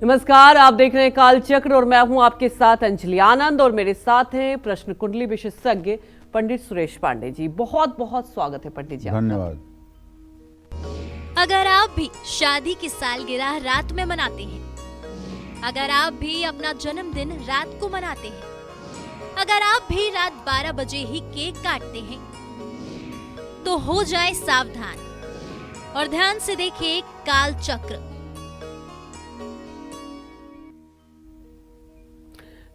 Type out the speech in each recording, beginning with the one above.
नमस्कार, आप देख रहे हैं कालचक्र और मैं हूं आपके साथ अंजलि आनंद और मेरे साथ हैं प्रश्न कुंडली विशेषज्ञ पंडित सुरेश पांडे जी। बहुत बहुत स्वागत है पंडित जी। धन्यवाद। अगर आप भी शादी की सालगिरह रात में मनाते हैं, अगर आप भी अपना जन्मदिन रात को मनाते हैं, अगर आप भी रात 12 बजे ही केक काटते हैं, तो हो जाए सावधान और ध्यान से देखिए कालचक्र।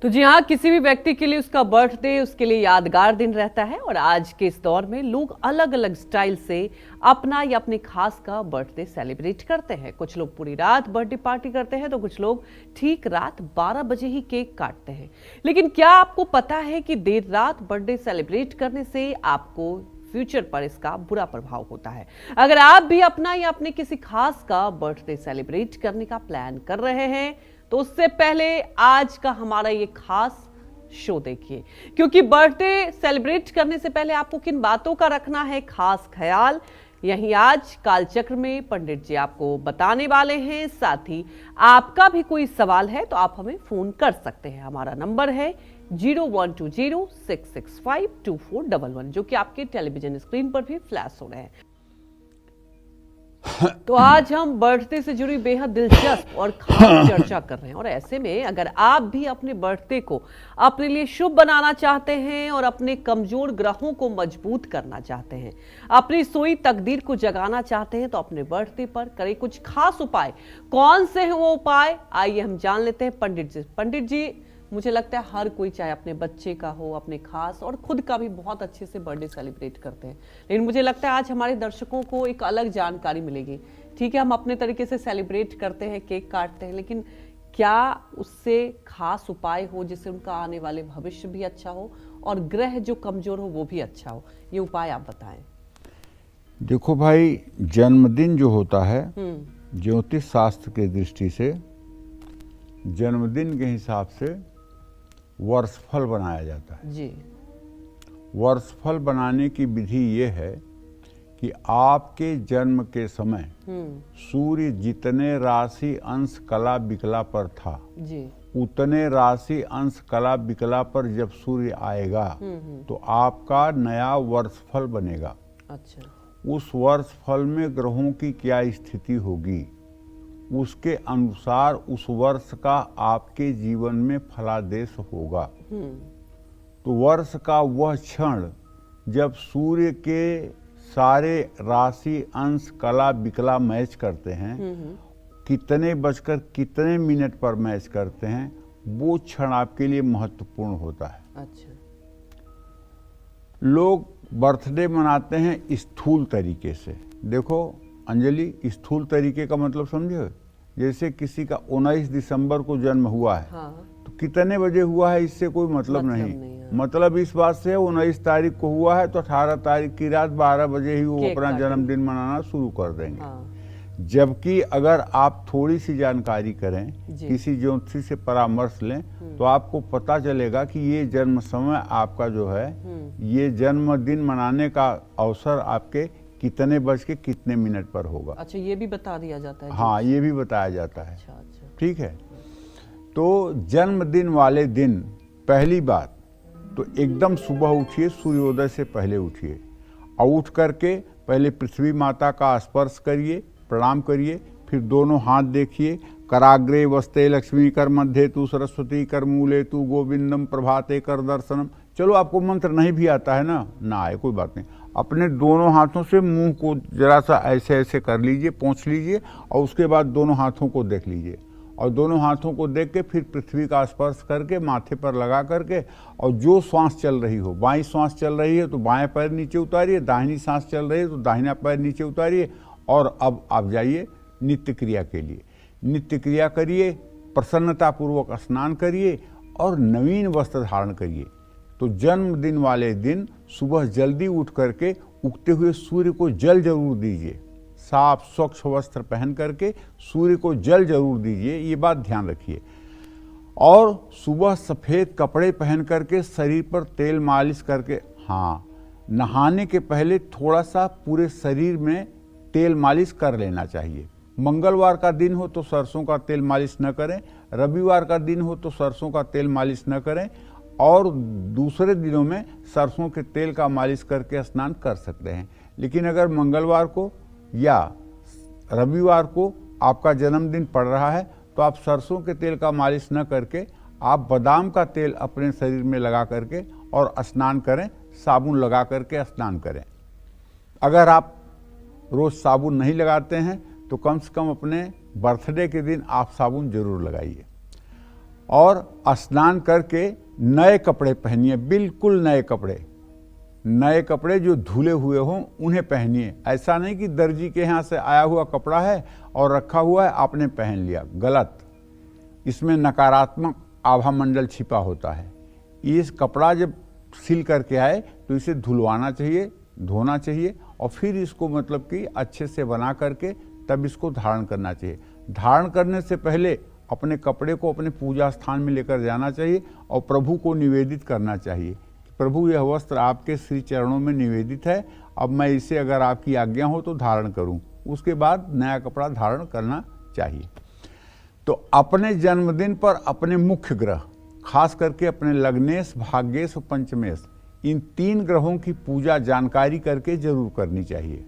तो जी हाँ, किसी भी व्यक्ति के लिए उसका बर्थडे उसके लिए यादगार दिन रहता है और आज के इस दौर में लोग अलग अलग स्टाइल से अपना या अपने खास का बर्थडे सेलिब्रेट करते हैं। कुछ लोग पूरी रात बर्थडे पार्टी करते हैं तो कुछ लोग ठीक रात 12 बजे ही केक काटते हैं। लेकिन क्या आपको पता है कि देर रात बर्थडे सेलिब्रेट करने से आपको फ्यूचर पर इसका बुरा प्रभाव होता है? अगर आप भी अपना या अपने किसी खास का बर्थडे सेलिब्रेट करने का प्लान कर रहे हैं तो उससे पहले आज का हमारा ये खास शो देखिए, क्योंकि बर्थडे सेलिब्रेट करने से पहले आपको किन बातों का रखना है खास ख्याल, यही आज कालचक्र में पंडित जी आपको बताने वाले हैं। साथ ही आपका भी कोई सवाल है तो आप हमें फोन कर सकते हैं। हमारा नंबर है 0120665241, जो कि आपके टेलीविजन स्क्रीन पर भी फ्लैश हो रहे हैं। तो आज हम बर्थडे से जुड़ी बेहद दिलचस्प और खास चर्चा कर रहे हैं और ऐसे में अगर आप भी अपने बर्थडे को अपने लिए शुभ बनाना चाहते हैं और अपने कमजोर ग्रहों को मजबूत करना चाहते हैं, अपनी सोई तकदीर को जगाना चाहते हैं, तो अपने बर्थडे पर करें कुछ खास उपाय। कौन से हैं वो उपाय, आइए हम जान लेते हैं पंडित जी। पंडित जी, मुझे लगता है हर कोई, चाहे अपने बच्चे का हो, अपने खास और खुद का भी, बहुत अच्छे से बर्थडे सेलिब्रेट करते हैं। लेकिन मुझे लगता है आज हमारे दर्शकों को एक अलग जानकारी मिलेगी। ठीक है, हम अपने तरीके से सेलिब्रेट करते हैं, केक काटते हैं, लेकिन क्या उससे खास उपाय हो जिससे उनका आने वाले भविष्य भी अच्छा हो और ग्रह जो कमजोर हो वो भी अच्छा हो? ये उपाय आप बताएं। देखो भाई, जन्मदिन जो होता है ज्योतिष शास्त्र के दृष्टि से जन्मदिन के हिसाब से वर्षफल बनाया जाता है जी। वर्षफल बनाने की विधि ये है कि आपके जन्म के समय सूर्य जितने राशि अंश कला विकला पर था जी, उतने राशि अंश कला विकला पर जब सूर्य आएगा तो आपका नया वर्षफल बनेगा। अच्छा। उस वर्षफल में ग्रहों की क्या स्थिति होगी, उसके अनुसार उस वर्ष का आपके जीवन में फलादेश होगा। तो वर्ष का वह क्षण जब सूर्य के सारे राशि अंश कला विकला मैच करते हैं, कितने बजकर कितने मिनट पर मैच करते हैं, वो क्षण आपके लिए महत्वपूर्ण होता है। अच्छा। लोग बर्थडे मनाते हैं स्थूल तरीके से। देखो अंजलि, स्थूल तरीके का मतलब समझे? जैसे किसी का 19 दिसंबर को जन्म हुआ है, हाँ। तो कितने बजे हुआ है इससे कोई मतलब नहीं। मतलब इस बात से 19 तारीख को हुआ है तो 18 तारीख की रात 12 बजे ही वो अपना जन्मदिन मनाना शुरू कर देंगे। हाँ। जबकि अगर आप थोड़ी सी जानकारी करें, किसी ज्योतिषी से परामर्श लें, तो आपको पता चलेगा कि ये जन्म समय आपका जो है, ये जन्मदिन मनाने का अवसर आपके कितने बज के कितने मिनट पर होगा। अच्छा, ये भी बता दिया जाता है? हाँ, ये भी बताया जाता है। अच्छा, अच्छा। ठीक है। तो जन्मदिन वाले दिन पहली बात तो एकदम सुबह उठिए, सूर्योदय से पहले उठिए और उठ करके पहले पृथ्वी माता का स्पर्श करिए, प्रणाम करिए, फिर दोनों हाथ देखिए। कराग्रे वस्ते लक्ष्मी कर मध्य तु सरस्वती कर मूले तु गोविंदम प्रभाते कर दर्शनम। चलो आपको मंत्र नहीं भी आता है ना आए, कोई बात नहीं, अपने दोनों हाथों से मुंह को जरा सा ऐसे ऐसे कर लीजिए, पोंछ लीजिए और उसके बाद दोनों हाथों को देख लीजिए और दोनों हाथों को देख के फिर पृथ्वी का स्पर्श करके माथे पर लगा करके, और जो श्वास चल रही हो, बाईं श्वास चल रही है तो बाएं पैर नीचे उतारिए, दाहिनी सांस चल रही है तो दाहिना पैर नीचे उतारिए और अब आप जाइए नित्य क्रिया के लिए। नित्य क्रिया करिए, प्रसन्नतापूर्वक स्नान करिए और नवीन वस्त्र धारण करिए। तो जन्मदिन वाले दिन सुबह जल्दी उठ करके उगते हुए सूर्य को जल जरूर दीजिए। साफ स्वच्छ वस्त्र पहन करके सूर्य को जल जरूर दीजिए, ये बात ध्यान रखिए। और सुबह सफ़ेद कपड़े पहन करके शरीर पर तेल मालिश करके, हाँ, नहाने के पहले थोड़ा सा पूरे शरीर में तेल मालिश कर लेना चाहिए। मंगलवार का दिन हो तो सरसों का तेल मालिश न करें, रविवार का दिन हो तो सरसों का तेल मालिश न करें, और दूसरे दिनों में सरसों के तेल का मालिश करके स्नान कर सकते हैं। लेकिन अगर मंगलवार को या रविवार को आपका जन्मदिन पड़ रहा है तो आप सरसों के तेल का मालिश न करके आप बादाम का तेल अपने शरीर में लगा करके और स्नान करें, साबुन लगा करके स्नान करें। अगर आप रोज़ साबुन नहीं लगाते हैं तो कम से कम अपने बर्थडे के दिन आप साबुन जरूर लगाइए। और स्नान करके नए कपड़े पहनिए, बिल्कुल नए कपड़े जो धुले हुए हों उन्हें पहनिए। ऐसा नहीं कि दर्जी के यहाँ से आया हुआ कपड़ा है और रखा हुआ है आपने पहन लिया, गलत। इसमें नकारात्मक आभा मंडल छिपा होता है। इस कपड़ा जब सिल करके आए तो इसे धुलवाना चाहिए, धोना चाहिए, और फिर इसको मतलब कि अच्छे से बना करके तब इसको धारण करना चाहिए। धारण करने से पहले अपने कपड़े को अपने पूजा स्थान में लेकर जाना चाहिए और प्रभु को निवेदित करना चाहिए, प्रभु यह वस्त्र आपके श्री चरणों में निवेदित है, अब मैं इसे अगर आपकी आज्ञा हो तो धारण करूं। उसके बाद नया कपड़ा धारण करना चाहिए। तो अपने जन्मदिन पर अपने मुख्य ग्रह, खास करके अपने लग्नेश, भाग्येश और पंचमेश, इन 3 ग्रहों की पूजा जानकारी करके जरूर करनी चाहिए।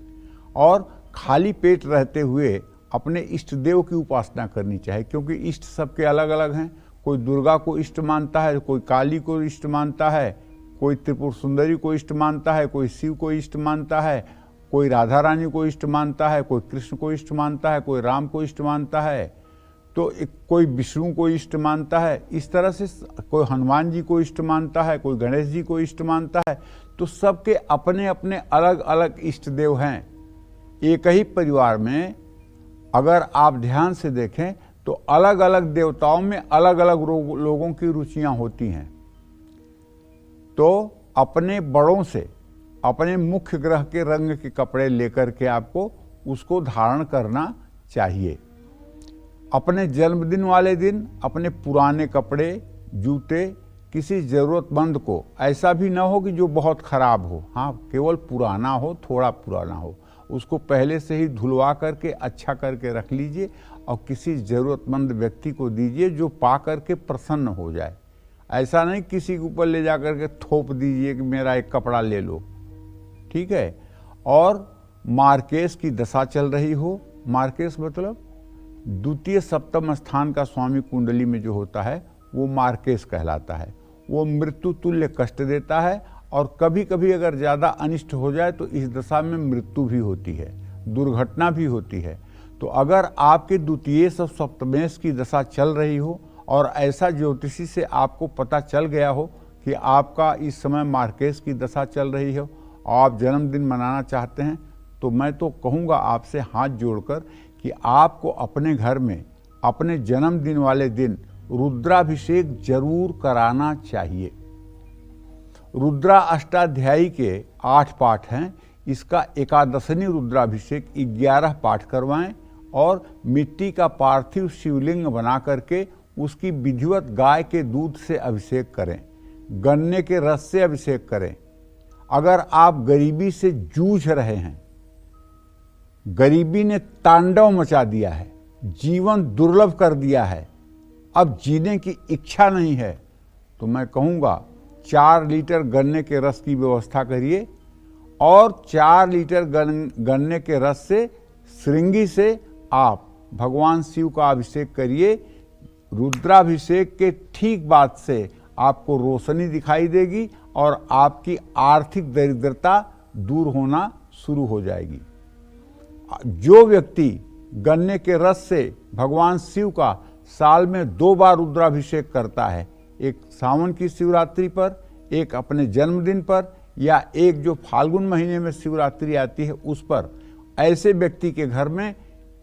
और खाली पेट रहते हुए अपने इष्ट देव की उपासना करनी चाहिए, क्योंकि इष्ट सबके अलग अलग हैं। कोई दुर्गा को इष्ट मानता है, कोई काली को इष्ट मानता है, कोई त्रिपुर सुंदरी को इष्ट मानता है, कोई शिव को इष्ट मानता है, कोई राधा रानी को इष्ट मानता है, कोई कृष्ण को इष्ट मानता है, कोई राम को इष्ट मानता है, तो कोई विष्णु को इष्ट मानता है। इस तरह से कोई हनुमान जी को इष्ट मानता है, कोई गणेश जी को इष्ट मानता है। तो सबके अपने अपने अलग अलग इष्ट देव हैं। एक ही परिवार में अगर आप ध्यान से देखें तो अलग अलग देवताओं में अलग अलग लोगों की रुचियां होती हैं। तो अपने बड़ों से अपने मुख्य ग्रह के रंग के कपड़े लेकर के आपको उसको धारण करना चाहिए। अपने जन्मदिन वाले दिन अपने पुराने कपड़े, जूते किसी ज़रूरतमंद को, ऐसा भी ना हो कि जो बहुत ख़राब हो, हाँ केवल पुराना हो, थोड़ा पुराना हो, उसको पहले से ही धुलवा करके अच्छा करके रख लीजिए और किसी ज़रूरतमंद व्यक्ति को दीजिए जो पा करके प्रसन्न हो जाए। ऐसा नहीं किसी के ऊपर ले जा करके थोप दीजिए कि मेरा एक कपड़ा ले लो, ठीक है। और मार्केश की दशा चल रही हो, मार्केश मतलब द्वितीय सप्तम स्थान का स्वामी कुंडली में जो होता है वो मार्केश कहलाता है। वो मृत्यु तुल्य कष्ट देता है और कभी कभी अगर ज़्यादा अनिष्ट हो जाए तो इस दशा में मृत्यु भी होती है, दुर्घटना भी होती है। तो अगर आपके द्वितीय सप्तमेश की दशा चल रही हो और ऐसा ज्योतिषी से आपको पता चल गया हो कि आपका इस समय मार्केश की दशा चल रही हो और आप जन्मदिन मनाना चाहते हैं, तो मैं तो कहूँगा आपसे हाथ जोड़कर कि आपको अपने घर में अपने जन्मदिन वाले दिन रुद्राभिषेक जरूर कराना चाहिए। रुद्रा अष्टाध्यायी के 8 पाठ हैं, इसका एकादशनी रुद्राभिषेक 11 पाठ करवाएं और मिट्टी का पार्थिव शिवलिंग बना करके उसकी विधिवत गाय के दूध से अभिषेक करें, गन्ने के रस से अभिषेक करें। अगर आप गरीबी से जूझ रहे हैं, गरीबी ने तांडव मचा दिया है, जीवन दुर्लभ कर दिया है, अब जीने की इच्छा नहीं है, तो मैं कहूँगा 4 लीटर गन्ने के रस की व्यवस्था करिए और 4 लीटर गन्ने के रस से श्रृंगी से आप भगवान शिव का अभिषेक करिए। रुद्राभिषेक के ठीक बाद से आपको रोशनी दिखाई देगी और आपकी आर्थिक दरिद्रता दूर होना शुरू हो जाएगी। जो व्यक्ति गन्ने के रस से भगवान शिव का साल में 2 बार रुद्राभिषेक करता है, एक सावन की शिवरात्रि पर, एक अपने जन्मदिन पर, या एक जो फाल्गुन महीने में शिवरात्रि आती है उस पर, ऐसे व्यक्ति के घर में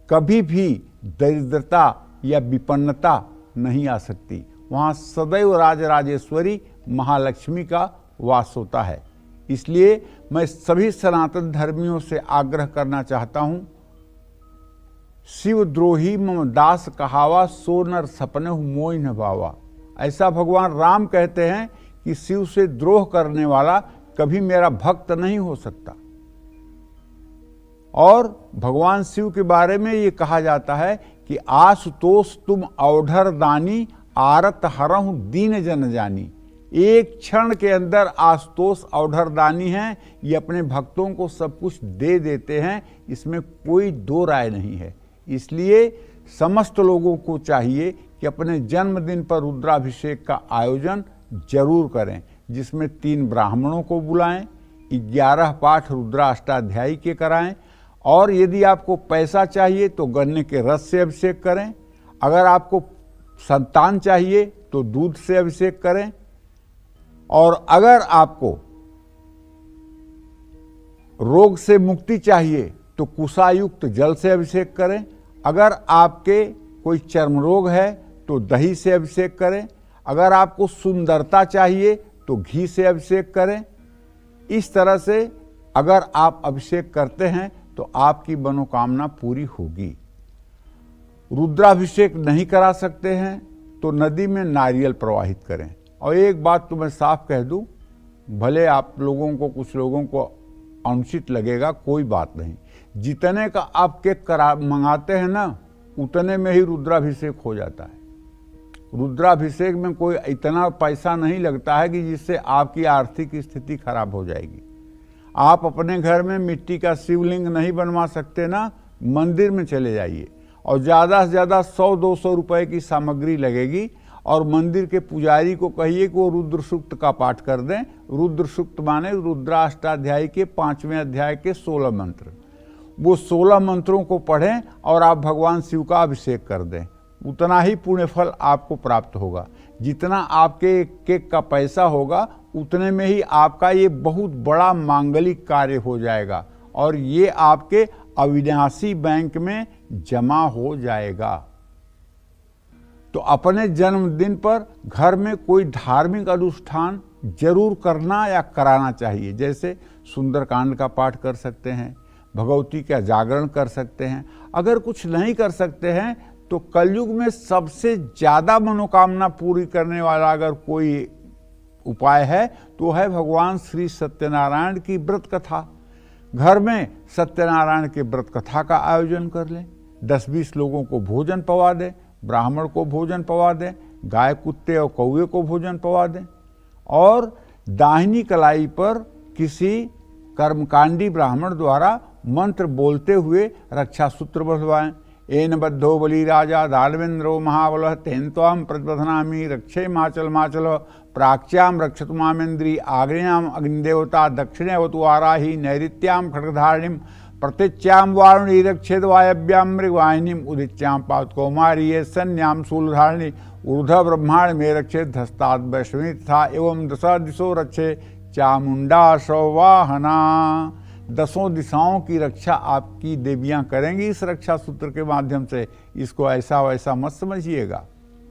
कभी भी दरिद्रता या विपन्नता नहीं आ सकती। वहाँ सदैव राजराजेश्वरी महालक्ष्मी का वास होता है। इसलिए मैं सभी सनातन धर्मियों से आग्रह करना चाहता हूँ, शिवद्रोही मम दास कहावा, सो नर सपने मोह न भावा। ऐसा भगवान राम कहते हैं कि शिव से द्रोह करने वाला कभी मेरा भक्त नहीं हो सकता। और भगवान शिव के बारे में ये कहा जाता है कि आशुतोष तुम औढ़र दानी, आरत हरहु दीन जन जानी। एक क्षण के अंदर आशुतोष औढ़र दानी हैं, ये अपने भक्तों को सब कुछ दे देते हैं, इसमें कोई दो राय नहीं है। इसलिए समस्त लोगों को चाहिए कि अपने जन्मदिन पर रुद्राभिषेक का आयोजन जरूर करें, जिसमें 3 ब्राह्मणों को बुलाएं, 11 पाठ रुद्राष्टाध्यायी के कराएं, और यदि आपको पैसा चाहिए तो गन्ने के रस से अभिषेक करें, अगर आपको संतान चाहिए तो दूध से अभिषेक करें, और अगर आपको रोग से मुक्ति चाहिए तो कुशायुक्त जल से अभिषेक करें, अगर आपके कोई चर्म रोग है तो दही से अभिषेक करें, अगर आपको सुंदरता चाहिए तो घी से अभिषेक करें। इस तरह से अगर आप अभिषेक करते हैं तो आपकी मनोकामना पूरी होगी। रुद्राभिषेक नहीं करा सकते हैं तो नदी में नारियल प्रवाहित करें। और एक बात तो मैं साफ कह दूं, भले आप लोगों को, कुछ लोगों को अनुचित लगेगा, कोई बात नहीं, जितने का आप केक मंगाते हैं ना, उतने में ही रुद्राभिषेक हो जाता है। रुद्राभिषेक में कोई इतना पैसा नहीं लगता है कि जिससे आपकी आर्थिक स्थिति खराब हो जाएगी। आप अपने घर में मिट्टी का शिवलिंग नहीं बनवा सकते ना, मंदिर में चले जाइए और ज़्यादा से ज़्यादा 100-200 रुपए की सामग्री लगेगी, और मंदिर के पुजारी को कहिए कि वो रुद्र सूक्त का पाठ कर दें। रुद्र सूक्त माने रुद्राष्टाध्यायी के 5वें अध्याय के 16 मंत्र। वो 16 मंत्रों को पढ़ें और आप भगवान शिव का अभिषेक कर दें, उतना ही पुण्य फल आपको प्राप्त होगा। जितना आपके केक का पैसा होगा उतने में ही आपका ये बहुत बड़ा मांगलिक कार्य हो जाएगा, और ये आपके अविनाशी बैंक में जमा हो जाएगा। तो अपने जन्मदिन पर घर में कोई धार्मिक अनुष्ठान जरूर करना या कराना चाहिए, जैसे सुंदरकांड का पाठ कर सकते हैं, भगवती का जागरण कर सकते हैं। अगर कुछ नहीं कर सकते हैं तो कलयुग में सबसे ज्यादा मनोकामना पूरी करने वाला अगर कोई उपाय है तो है भगवान श्री सत्यनारायण की व्रत कथा। घर में सत्यनारायण के व्रत कथा का आयोजन कर लें, 10-20 लोगों को भोजन पवा दें, ब्राह्मण को भोजन पवा दें, गाय कुत्ते और कौवे को भोजन पवा दें, और दाहिनी कलाई पर किसी कर्मकांडी ब्राह्मण द्वारा मंत्र बोलते हुए रक्षा सूत्र बंधवाएं। एन बद्धो बलि राजा दानवेन्द्रो महाबल तेन त्वाम प्रतिबध्नामि रक्षे माचल माचल प्राच्याम रक्षतु मामेन्द्री आग्नेयाम अग्निदेवता दक्षिणे अवतु आराही नैऋत्याम खड्गधारिणीम प्रत्यच्याम वारुणी रक्षेद वायव्याम मृगवाहिनीम उदिच्याम पात कौमारी सन्याम शूलधारिणी ऊर्ध ब्रह्मांड में रक्षे धस्ताद वैष्णवी तथा एवं दशा दिशो रक्षे चामुंडा सौवाहना। 10 दिशाओं की रक्षा आपकी देवियां करेंगी इस रक्षा सूत्र के माध्यम से। इसको ऐसा वैसा मत समझिएगा,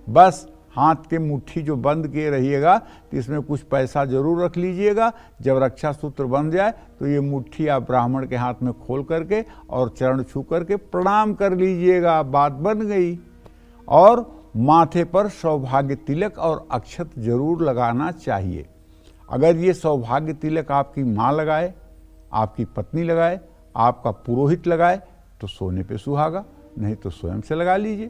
बस हाथ के मुट्ठी जो बंद किए रहिएगा तो इसमें कुछ पैसा जरूर रख लीजिएगा। जब रक्षा सूत्र बन जाए तो ये मुट्ठी आप ब्राह्मण के हाथ में खोल करके और चरण छू करके प्रणाम कर लीजिएगा, बात बन गई। और माथे पर सौभाग्य तिलक और अक्षत जरूर लगाना चाहिए। अगर ये सौभाग्य तिलक आपकी माँ लगाए, आपकी पत्नी लगाए, आपका पुरोहित लगाए तो सोने पे सुहागा, नहीं तो स्वयं से लगा लीजिए।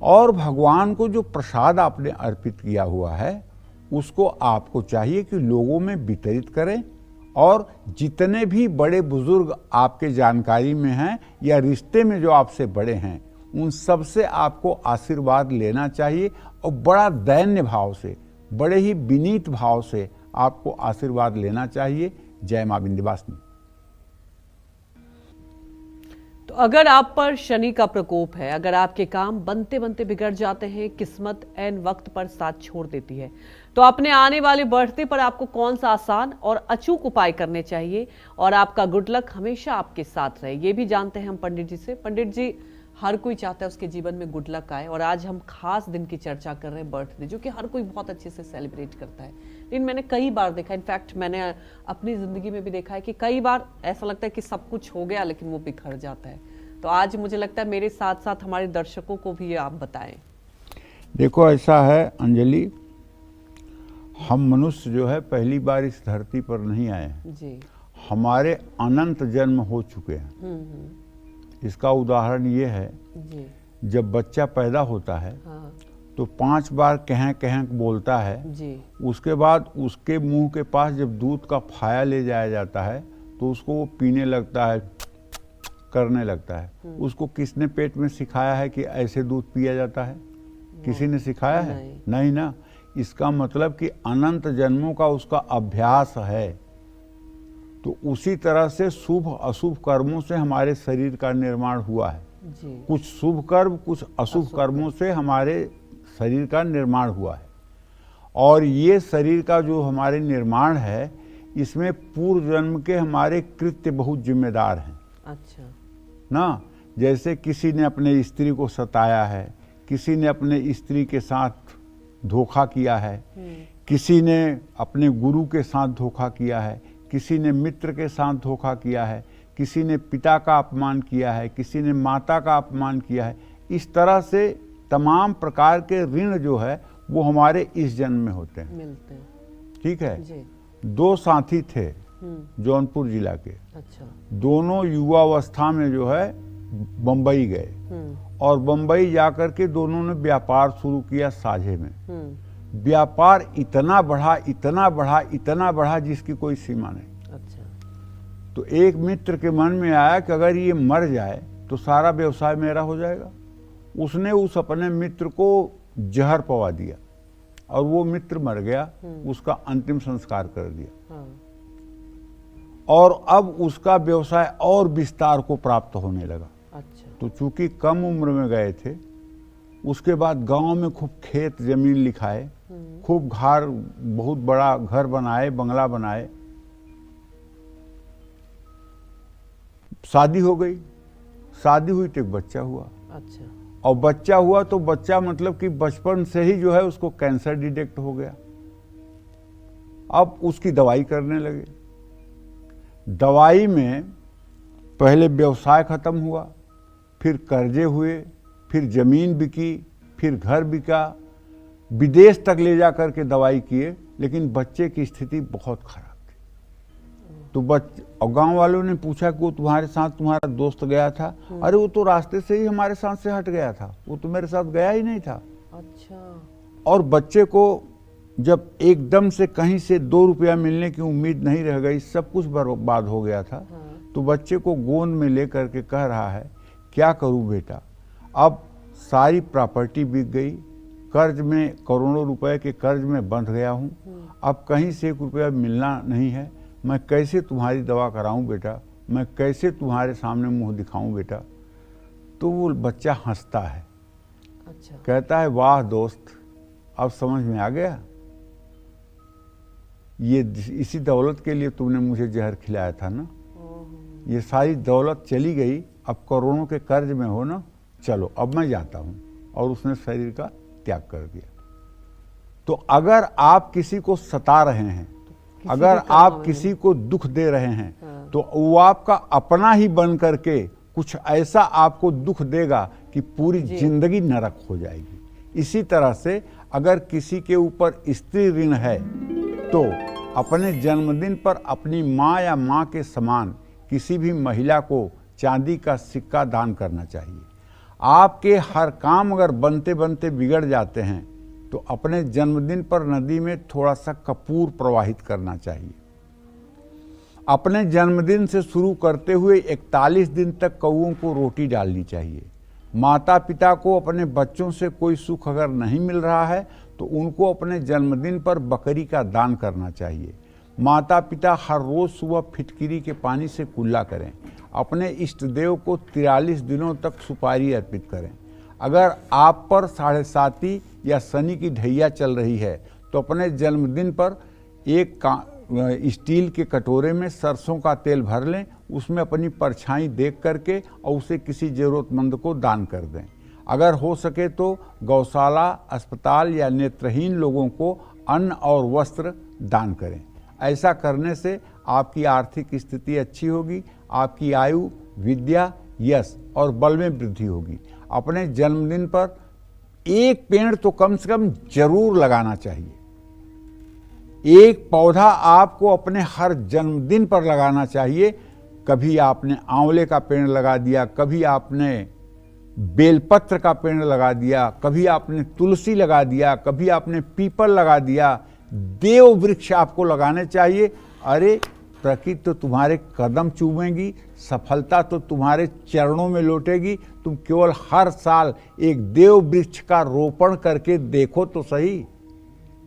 और भगवान को जो प्रसाद आपने अर्पित किया हुआ है उसको आपको चाहिए कि लोगों में वितरित करें, और जितने भी बड़े बुजुर्ग आपके जानकारी में हैं या रिश्ते में जो आपसे बड़े हैं उन सब से आपको आशीर्वाद लेना चाहिए, और बड़ा दैन्य भाव से, बड़े ही विनीत भाव से आपको आशीर्वाद लेना चाहिए। जय मां विंध्यवासिनी। तो अगर आप पर शनि का प्रकोप है, अगर आपके काम बनते बनते बिगड़ जाते हैं, किस्मत ऐन वक्त पर साथ छोड़ देती है, तो अपने आने वाले बर्थडे पर आपको कौन सा आसान और अचूक उपाय करने चाहिए और आपका गुड लक हमेशा आपके साथ रहे, ये भी जानते हैं हम पंडित जी से। पंडित जी, हर कोई चाहता है उसके जीवन में गुड लक आए, और आज हम खास दिन की चर्चा कर रहे हैं, बर्थडे, जो कि हर कोई बहुत अच्छे से सेलिब्रेट करता है। लेकिन मैंने कई बार देखा, इनफैक्ट मैंने अपनी जिंदगी में भी देखा है कि कई बार ऐसा लगता है कि सब कुछ हो गया लेकिन वो बिखर जाता है। तो आज मुझे लगता है मेरे साथ साथ हमारे दर्शकों को भी आप बताएं। देखो, ऐसा है अंजलि, हम मनुष्य जो है पहली बार इस धरती पर नहीं आए हैं। जी। हमारे अनंत जन्म हो चुके हैं। इसका उदाहरण ये है, जी। जब बच्चा पैदा होता है हाँ। तो 5 बार कहें कहें बोलता है। जी। उसके बाद उसके मुंह के पास जब दूध का फाया ले जाया जाता है तो उसको वो पीने लगता है, करने लगता है। उसको किसने पेट में सिखाया है कि ऐसे दूध पिया जाता है? किसी ने सिखाया है? नहीं ना। इसका मतलब कि अनंत जन्मों का उसका अभ्यास है। तो उसी तरह से शुभ अशुभ कर्मों से हमारे शरीर का निर्माण हुआ है। जी। कुछ शुभ कर्म, कुछ अशुभ कर्मों से हमारे शरीर का निर्माण हुआ है। और ये शरीर का जो हमारे निर्माण है, इसमें पूर्व जन्म के हमारे कृत्य बहुत जिम्मेदार हैं। अच्छा। ना, जैसे किसी ने अपने स्त्री को सताया है, किसी ने अपने स्त्री के साथ धोखा किया है, किसी ने अपने गुरु के साथ धोखा किया है, किसी ने मित्र के साथ धोखा किया है, किसी ने पिता का अपमान किया है, किसी ने माता का अपमान किया है। इस तरह से तमाम प्रकार के ऋण जो है वो हमारे इस जन्म में होते हैं, मिलते हैं। ठीक है जी। 2 साथी थे जौनपुर जिला के। अच्छा। दोनों युवावस्था में जो है बम्बई गए और बम्बई जाकर के दोनों ने व्यापार शुरू किया साझे में। व्यापार इतना बढ़ा, इतना बढ़ा, इतना बढ़ा जिसकी कोई सीमा नहीं। अच्छा। तो एक मित्र के मन में आया कि अगर ये मर जाए तो सारा व्यवसाय मेरा हो जाएगा। उसने उस अपने मित्र को जहर पवा दिया और वो मित्र मर गया। उसका अंतिम संस्कार कर दिया। हाँ। और अब उसका व्यवसाय और विस्तार को प्राप्त होने लगा। अच्छा। तो चूंकि कम उम्र में गए थे, उसके बाद गांव में खूब खेत जमीन लिखाए, खूब घर, बहुत बड़ा घर बनाए, बंगला बनाए। शादी हो गई। शादी हुई तो एक बच्चा हुआ। अच्छा। और बच्चा हुआ तो बच्चा मतलब कि बचपन से ही जो है उसको कैंसर डिटेक्ट हो गया। अब उसकी दवाई करने लगे। दवाई में पहले व्यवसाय खत्म हुआ, फिर कर्जे हुए, फिर जमीन बिकी, फिर घर बिका, विदेश तक ले जा करके दवाई किए, लेकिन बच्चे की स्थिति बहुत खराब थी। तो और गांव वालों ने पूछा कि वो तुम्हारे साथ तुम्हारा दोस्त गया था। अरे वो तो रास्ते से ही हमारे साथ से हट गया था, वो तो मेरे साथ गया ही नहीं था। अच्छा। और बच्चे को जब एकदम से कहीं से 2 रुपया मिलने की उम्मीद नहीं रह गई, सब कुछ बर्बाद हो गया था। तो बच्चे को गोद में ले करके कह रहा है, क्या करूं बेटा, अब सारी प्रॉपर्टी बिक गई, कर्ज में करोड़ों रुपए के कर्ज में बंध गया हूं, अब कहीं से 1 रुपया मिलना नहीं है, मैं कैसे तुम्हारी दवा कराऊं बेटा, मैं कैसे तुम्हारे सामने मुंह दिखाऊं बेटा। तो वो बच्चा हंसता है। अच्छा। कहता है, वाह दोस्त, अब समझ में आ गया, ये इसी दौलत के लिए तुमने मुझे जहर खिलाया था ना। ये सारी दौलत चली गई, अब करोड़ों के कर्ज में हो ना, चलो अब मैं जाता हूं। और उसने शरीर का त्याग कर दिया। तो अगर आप किसी को सता रहे हैं, अगर आप किसी को दुख दे रहे हैं, तो वो आपका अपना ही बन करके कुछ ऐसा आपको दुख देगा कि पूरी जिंदगी नरक हो जाएगी। इसी तरह से अगर किसी के ऊपर स्त्री ऋण है तो अपने जन्मदिन पर अपनी माँ या माँ के समान किसी भी महिला को चांदी का सिक्का दान करना चाहिए। आपके हर काम अगर बनते बनते बिगड़ जाते हैं तो अपने जन्मदिन पर नदी में थोड़ा सा कपूर प्रवाहित करना चाहिए। अपने जन्मदिन से शुरू करते हुए 41 दिन तक कौओं को रोटी डालनी चाहिए। माता पिता को अपने बच्चों से कोई सुख अगर नहीं मिल रहा है तो उनको अपने जन्मदिन पर बकरी का दान करना चाहिए। माता पिता हर रोज सुबह फिटकिरी के पानी से कुल्ला करें। अपने इष्ट देव को 43 दिनों तक सुपारी अर्पित करें। अगर आप पर 7.5 या शनि की ढैया चल रही है तो अपने जन्मदिन पर एक स्टील के कटोरे में सरसों का तेल भर लें, उसमें अपनी परछाई देख करके और उसे किसी जरूरतमंद को दान कर दें। अगर हो सके तो गौशाला, अस्पताल या नेत्रहीन लोगों को अन्न और वस्त्र दान करें। ऐसा करने से आपकी आर्थिक स्थिति अच्छी होगी, आपकी आयु, विद्या, यश और बल में वृद्धि होगी। अपने जन्मदिन पर एक पेड़ तो कम से कम जरूर लगाना चाहिए। एक पौधा आपको अपने हर जन्मदिन पर लगाना चाहिए। कभी आपने आंवले का पेड़ लगा दिया, कभी आपने बेलपत्र का पेड़ लगा दिया, कभी आपने तुलसी लगा दिया, कभी आपने पीपल लगा दिया। देव वृक्ष आपको लगाने चाहिए। अरे प्रकृति तो तुम्हारे कदम चूमेगी, सफलता तो तुम्हारे चरणों में लौटेगी। तुम केवल हर साल एक देव वृक्ष का रोपण करके देखो तो सही।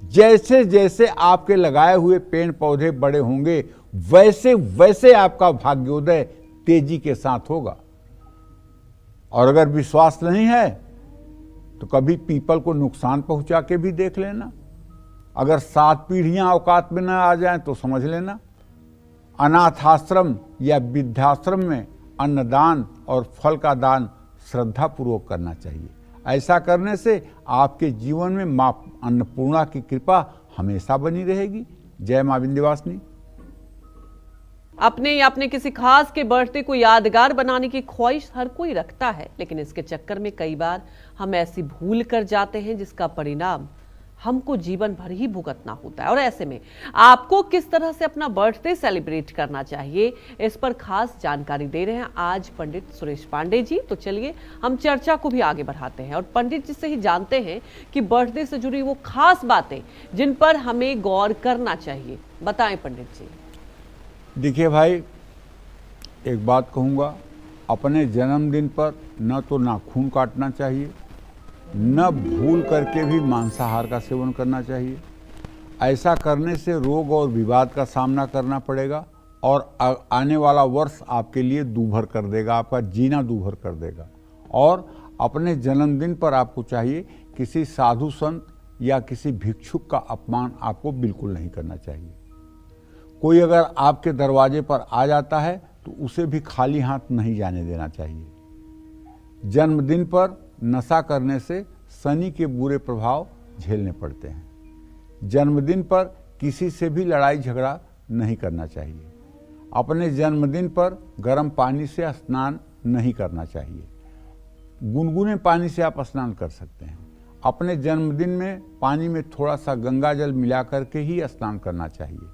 जैसे जैसे आपके लगाए हुए पेड़ पौधे बड़े होंगे, वैसे वैसे आपका भाग्योदय तेजी के साथ होगा। और अगर विश्वास नहीं है तो कभी पीपल को नुकसान पहुंचा के भी देख लेना। अगर 7 पीढ़ियां औकात में न आ जाएं तो समझ लेना अनाथाश्रम या वृद्धाश्रम में अन्नदान और फल का दान श्रद्धा पूर्वक करना चाहिए। ऐसा करने से आपके जीवन में मां अन्नपूर्णा की कृपा हमेशा बनी रहेगी। जय मां विंध्यवासिनी। अपने या अपने किसी खास के बर्थडे को यादगार बनाने की ख्वाहिश हर कोई रखता है, लेकिन इसके चक्कर में कई बार हम ऐसी भूल कर जाते हैं जिसका परिणाम हमको जीवन भर ही भुगतना होता है। और ऐसे में आपको किस तरह से अपना बर्थडे सेलिब्रेट करना चाहिए, इस पर खास जानकारी दे रहे हैं आज पंडित सुरेश पांडे जी। तो चलिए हम चर्चा को भी आगे बढ़ाते हैं और पंडित जी से ही जानते हैं कि बर्थडे से जुड़ी वो खास बातें जिन पर हमें गौर करना चाहिए। बताएं पंडित जी। देखिए भाई, एक बात कहूँगा, अपने जन्मदिन पर न तो नाखून काटना चाहिए, न भूल करके भी मांसाहार का सेवन करना चाहिए। ऐसा करने से रोग और विवाद का सामना करना पड़ेगा और आने वाला वर्ष आपके लिए दूभर कर देगा, आपका जीना दूभर कर देगा। और अपने जन्मदिन पर आपको चाहिए किसी साधु संत या किसी भिक्षुक का अपमान आपको बिल्कुल नहीं करना चाहिए। कोई अगर आपके दरवाजे पर आ जाता है तो उसे भी खाली हाथ नहीं जाने देना चाहिए। जन्मदिन पर नशा करने से शनि के बुरे प्रभाव झेलने पड़ते हैं। जन्मदिन पर किसी से भी लड़ाई झगड़ा नहीं करना चाहिए। अपने जन्मदिन पर गर्म पानी से स्नान नहीं करना चाहिए। गुनगुने पानी से आप स्नान कर सकते हैं। अपने जन्मदिन में पानी में थोड़ा सा गंगा जल मिला करके ही स्नान करना चाहिए।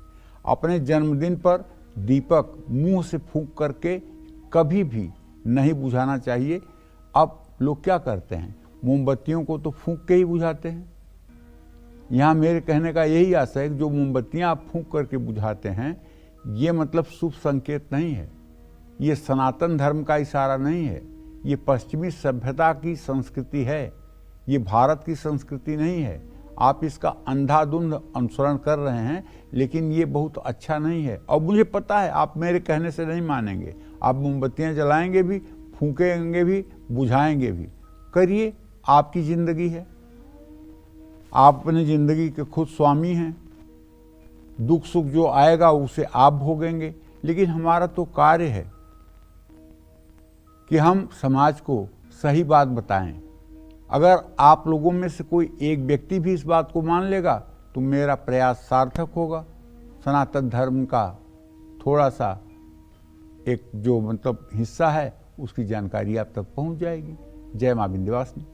अपने जन्मदिन पर दीपक मुंह से फूंक करके कभी भी नहीं बुझाना चाहिए। अब लोग क्या करते हैं, मोमबत्तियों को तो फूंक के ही बुझाते हैं। यहाँ मेरे कहने का यही आशय है कि जो मोमबत्तियाँ आप फूंक करके बुझाते हैं, ये मतलब शुभ संकेत नहीं है। ये सनातन धर्म का इशारा नहीं है। ये पश्चिमी सभ्यता की संस्कृति है, ये भारत की संस्कृति नहीं है। आप इसका अंधाधुंध अनुसरण कर रहे हैं, लेकिन ये बहुत अच्छा नहीं है। और मुझे पता है आप मेरे कहने से नहीं मानेंगे। आप मोमबत्तियाँ जलाएंगे भी, फूंकेंगे भी, बुझाएंगे भी। करिए, आपकी जिंदगी है, आप अपनी जिंदगी के खुद स्वामी हैं। दुख सुख जो आएगा उसे आप भोगेंगे। लेकिन हमारा तो कार्य है कि हम समाज को सही बात बताएं। अगर आप लोगों में से कोई एक व्यक्ति भी इस बात को मान लेगा तो मेरा प्रयास सार्थक होगा। सनातन धर्म का थोड़ा सा एक जो मतलब हिस्सा है उसकी जानकारी आप तक पहुंच जाएगी। जय मां विंध्यवासिनी।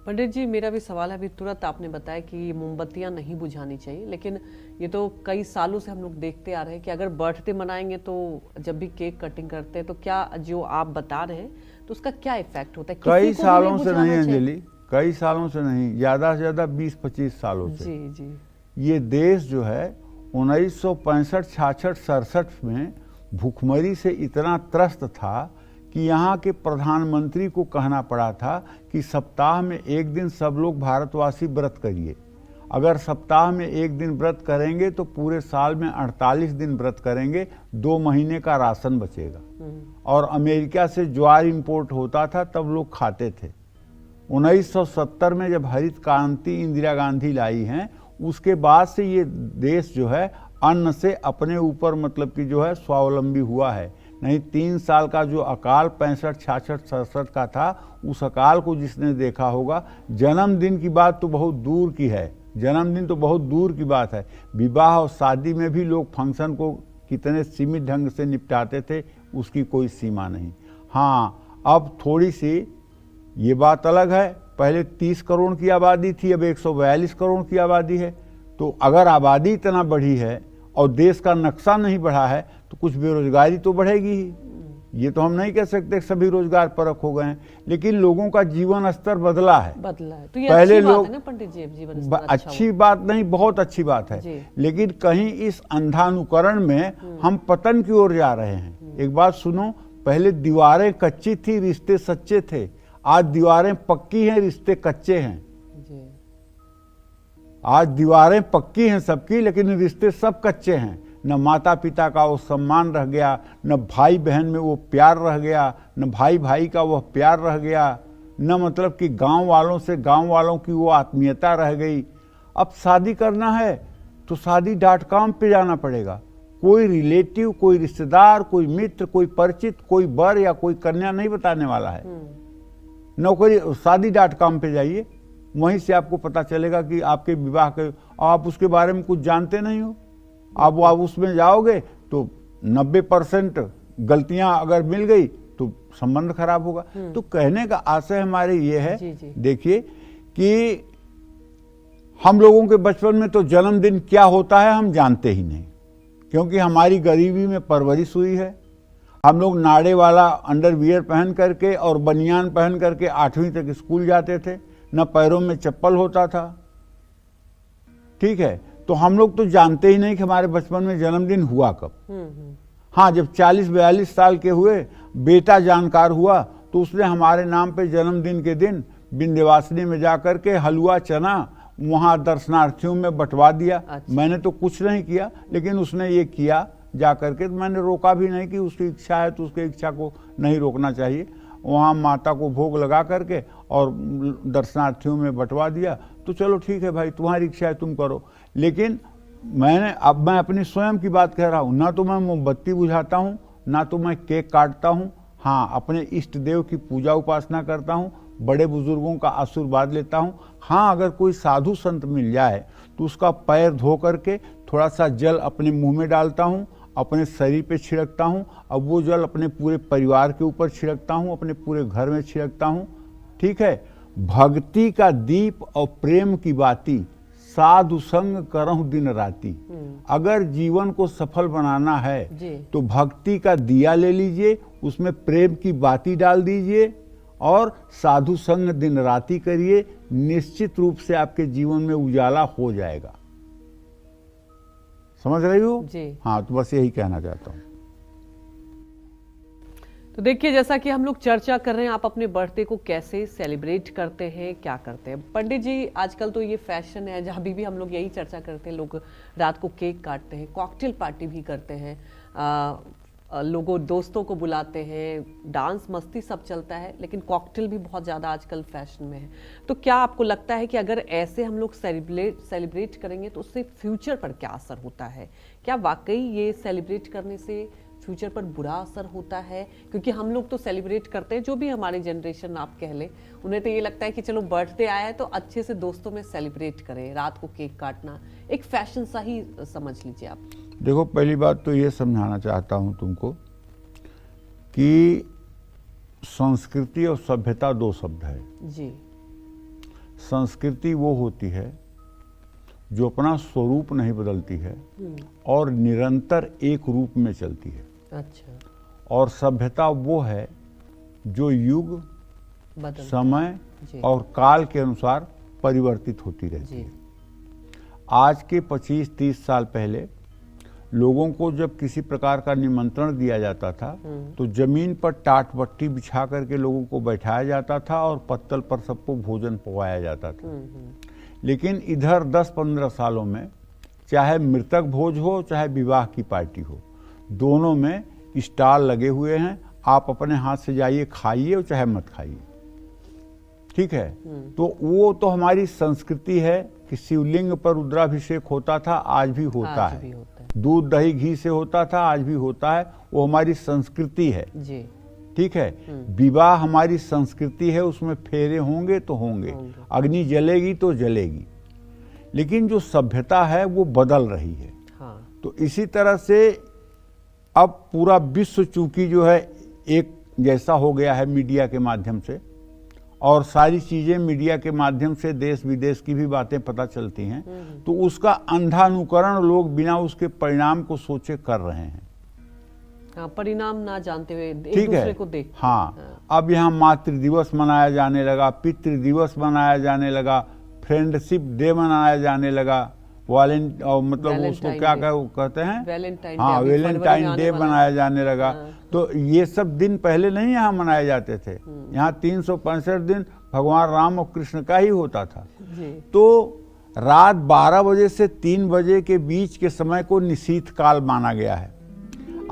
पंडित जी, मेरा भी सवाल है। अभी तुरंत आपने बताया कि मोमबत्तियां नहीं बुझानी चाहिए, लेकिन ये तो कई सालों से हम लोग देखते आ रहे हैं कि अगर बर्थडे मनाएंगे तो जब भी केक कटिंग करते हैं तो क्या जो आप बता रहे हैं तो उसका क्या इफेक्ट होता है? कई सालों से नहीं अंजलि, कई सालों से नहीं, ज्यादा से ज्यादा 20-25 सालों से। जी जी। ये देश जो है 1965, 66, 67 में भूखमरी से इतना त्रस्त था कि यहाँ के प्रधानमंत्री को कहना पड़ा था कि सप्ताह में एक दिन सब लोग भारतवासी व्रत करिए। अगर सप्ताह में एक दिन व्रत करेंगे तो पूरे साल में 48 दिन व्रत करेंगे, 2 महीने का राशन बचेगा। और अमेरिका से ज्वार इंपोर्ट होता था, तब लोग खाते थे। 1970 में जब हरित क्रांति इंदिरा गांधी लाई हैं, उसके बाद से ये देश जो है अन्न से अपने ऊपर मतलब कि जो है स्वावलंबी हुआ है। नहीं 3 साल का जो अकाल 65, 66, 67 का था, उस अकाल को जिसने देखा होगा। जन्मदिन की बात तो बहुत दूर की है, जन्मदिन तो बहुत दूर की बात है। विवाह और शादी में भी लोग फंक्शन को कितने सीमित ढंग से निपटाते थे, उसकी कोई सीमा नहीं। हाँ, अब थोड़ी सी ये बात अलग है, पहले 30 करोड़ की आबादी थी, अब 142 करोड़ की आबादी है। तो अगर आबादी इतना बढ़ी है और देश का नक्शा नहीं बढ़ा है तो कुछ बेरोजगारी तो बढ़ेगी ही। ये तो हम नहीं कह सकते सभी रोजगार परक हो गए हैं, लेकिन लोगों का जीवन स्तर बदला है। तो ये पहले अच्छी बात लोग है ना पंडित जी, अब जीवन स्तर अच्छा अच्छी बात नहीं, बहुत अच्छी बात है, लेकिन कहीं इस अंधानुकरण में हम पतन की ओर जा रहे हैं। एक बात सुनो, पहले दीवारें कच्ची थी, रिश्ते सच्चे थे। आज दीवारें पक्की हैं, रिश्ते कच्चे हैं। आज दीवारें पक्की हैं सबकी, लेकिन रिश्ते सब कच्चे हैं। न माता पिता का वो सम्मान रह गया, न भाई बहन में वो प्यार रह गया, न भाई भाई का वह प्यार रह गया, न मतलब कि गांव वालों से गांव वालों की वो आत्मीयता रह गई। अब शादी करना है तो शादी.com पे जाना पड़ेगा। कोई रिलेटिव, कोई रिश्तेदार, कोई मित्र, कोई परिचित, कोई वर या कोई कन्या नहीं बताने वाला है। नौकरी शादी.com पे जाइए, वहीं से आपको पता चलेगा कि आपके विवाह के, आप उसके बारे में कुछ जानते नहीं हो। आप उसमें जाओगे तो 90% गलतियां अगर मिल गई तो संबंध खराब होगा। तो कहने का आशय हमारे ये है, देखिए कि हम लोगों के बचपन में तो जन्मदिन क्या होता है हम जानते ही नहीं, क्योंकि हमारी गरीबी में परवरिश हुई है। हम लोग नाड़े वाला अंडरवियर पहन करके और बनियान पहन करके 8वीं तक स्कूल जाते थे, न पैरों में चप्पल होता था। ठीक है, तो हम लोग तो जानते ही नहीं कि हमारे बचपन में जन्मदिन हुआ कब। हाँ, जब 40-42 साल के हुए, बेटा जानकार हुआ, तो उसने हमारे नाम पे जन्मदिन के दिन विंध्यवासिनी में जाकर के हलवा चना वहाँ दर्शनार्थियों में बंटवा दिया। अच्छा। मैंने तो कुछ नहीं किया, लेकिन उसने ये किया जा करके। तो मैंने रोका भी नहीं कि उसकी इच्छा है तो उसकी इच्छा को नहीं रोकना चाहिए। वहाँ माता को भोग लगा करके और दर्शनार्थियों में बंटवा दिया। तो चलो ठीक है भाई, तुम्हारी इच्छा है तुम करो। लेकिन मैं अपनी स्वयं की बात कह रहा हूँ, ना तो मैं मोमबत्ती बुझाता हूँ, ना तो मैं केक काटता हूँ। हाँ, अपने इष्ट देव की पूजा उपासना करता हूँ, बड़े बुजुर्गों का आशीर्वाद लेता हूँ। हाँ, अगर कोई साधु संत मिल जाए तो उसका पैर धो करके थोड़ा सा जल अपने मुंह में डालता हूँ, अपने शरीर पे छिड़कता हूँ, अब वो जल अपने पूरे परिवार के ऊपर छिड़कता हूँ, अपने पूरे घर में छिड़कता हूँ। ठीक है, भक्ति का दीप और प्रेम की बाती, साधु संग करहु दिन राती। अगर जीवन को सफल बनाना है तो भक्ति का दिया ले लीजिए, उसमें प्रेम की बाती डाल दीजिए और साधु संग दिन राती करिए। निश्चित रूप से आपके जीवन में उजाला हो जाएगा। समझ रही हो? हाँ, तो बस यही कहना चाहता हूँ। तो देखिए, जैसा कि हम लोग चर्चा कर रहे हैं, आप अपने बर्थडे को कैसे सेलिब्रेट करते हैं, क्या करते हैं। पंडित जी, आजकल तो ये फैशन है, जहाँ भी हम लोग यही चर्चा करते हैं, लोग रात को केक काटते हैं, कॉकटेल पार्टी भी करते हैं, लोगों दोस्तों को बुलाते हैं, डांस मस्ती सब चलता है, लेकिन कॉकटेल भी बहुत ज़्यादा आजकल फैशन में है। तो क्या आपको लगता है कि अगर ऐसे हम लोग सेलिब्रेट करेंगे तो उससे फ्यूचर पर क्या असर होता है? क्या वाकई ये सेलिब्रेट करने से फ्यूचर पर बुरा असर होता है? क्योंकि हम लोग तो सेलिब्रेट करते हैं, जो भी हमारी जनरेशन आप कह लें, उन्हें तो ये लगता है कि चलो बर्थडे आया है तो अच्छे से दोस्तों में सेलिब्रेट करें, रात को केक काटना एक फैशन सा ही समझ लीजिए आप। देखो, पहली बात तो ये समझाना चाहता हूँ तुमको कि संस्कृति और सभ्यता दो शब्द है जी। संस्कृति वो होती है जो अपना स्वरूप नहीं बदलती है और निरंतर एक रूप में चलती है। अच्छा। और सभ्यता वो है जो युग, समय और काल के अनुसार परिवर्तित होती रहती है। आज के 25-30 साल पहले लोगों को जब किसी प्रकार का निमंत्रण दिया जाता था तो जमीन पर टाट बट्टी बिछा करके लोगों को बैठाया जाता था और पत्तल पर सबको भोजन पवाया जाता था। लेकिन इधर 10-15 सालों में चाहे मृतक भोज हो चाहे विवाह की पार्टी हो, दोनों में स्टॉल लगे हुए हैं। आप अपने हाथ से जाइए, खाइए और चाहे मत खाइए। ठीक है, तो वो तो हमारी संस्कृति है कि शिवलिंग पर रुद्राभिषेक होता था, आज भी होता है। दूध दही घी से होता था, आज भी होता है। वो हमारी संस्कृति है जी। ठीक है, विवाह हमारी संस्कृति है, उसमें फेरे होंगे तो होंगे, अग्नि जलेगी तो जलेगी। लेकिन जो सभ्यता है वो बदल रही है। हाँ। तो इसी तरह से अब पूरा विश्व चूंकि जो है एक जैसा हो गया है मीडिया के माध्यम से, और सारी चीज़ें मीडिया के माध्यम से देश विदेश की भी बातें पता चलती हैं, तो उसका अंधानुकरण लोग बिना उसके परिणाम को सोचे कर रहे हैं। हाँ, परिणाम ना जानते हुए एक ठीक दूसरे है। को देख। हाँ, अब यहाँ मातृ दिवस मनाया जाने लगा, पितृ दिवस मनाया जाने लगा, फ्रेंडशिप डे मनाया जाने लगा, मतलब उसको क्या कहते हैं, वैलेंटाइन हाँ डे, वैलेंटाइन डे मनाया जाने लगा। हाँ। तो ये सब दिन पहले नहीं यहाँ मनाए जाते थे। यहाँ 365 दिन भगवान राम और कृष्ण का ही होता था। जी। तो रात 12 बजे से 3 बजे के बीच के समय को निशीथ काल माना गया है।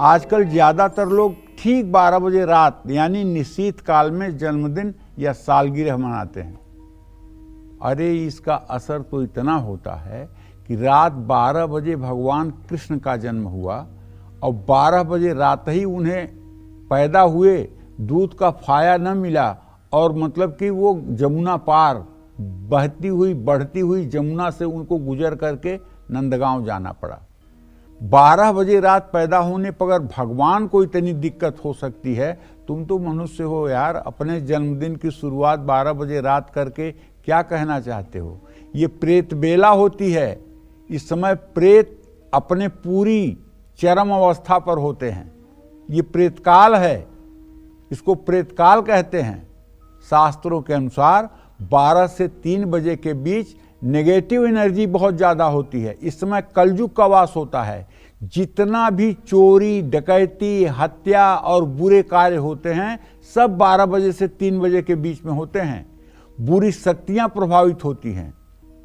आजकल ज़्यादातर लोग ठीक 12 बजे रात यानी निशीथ काल में जन्मदिन या सालगिरह मनाते हैं। अरे इसका असर तो इतना होता है कि रात 12 बजे भगवान कृष्ण का जन्म हुआ और 12 बजे रात ही उन्हें पैदा हुए, दूध का फाया न मिला और मतलब कि वो जमुना पार बहती हुई बढ़ती हुई जमुना से उनको गुजर करके नंदगांव जाना पड़ा। 12 बजे रात पैदा होने पर अगर भगवान को इतनी दिक्कत हो सकती है, तुम तो मनुष्य हो यार, अपने जन्मदिन की शुरुआत 12 बजे रात करके क्या कहना चाहते हो? ये प्रेत बेला होती है। इस समय प्रेत अपने पूरी चरम अवस्था पर होते हैं। ये प्रेतकाल है, इसको प्रेतकाल कहते हैं। शास्त्रों के अनुसार 12 से 3 बजे के बीच नेगेटिव एनर्जी बहुत ज़्यादा होती है। इस समय कलयुग का वास होता है। जितना भी चोरी, डकैती, हत्या और बुरे कार्य होते हैं सब 12 बजे से 3 बजे के बीच में होते हैं। बुरी शक्तियां प्रभावित होती हैं।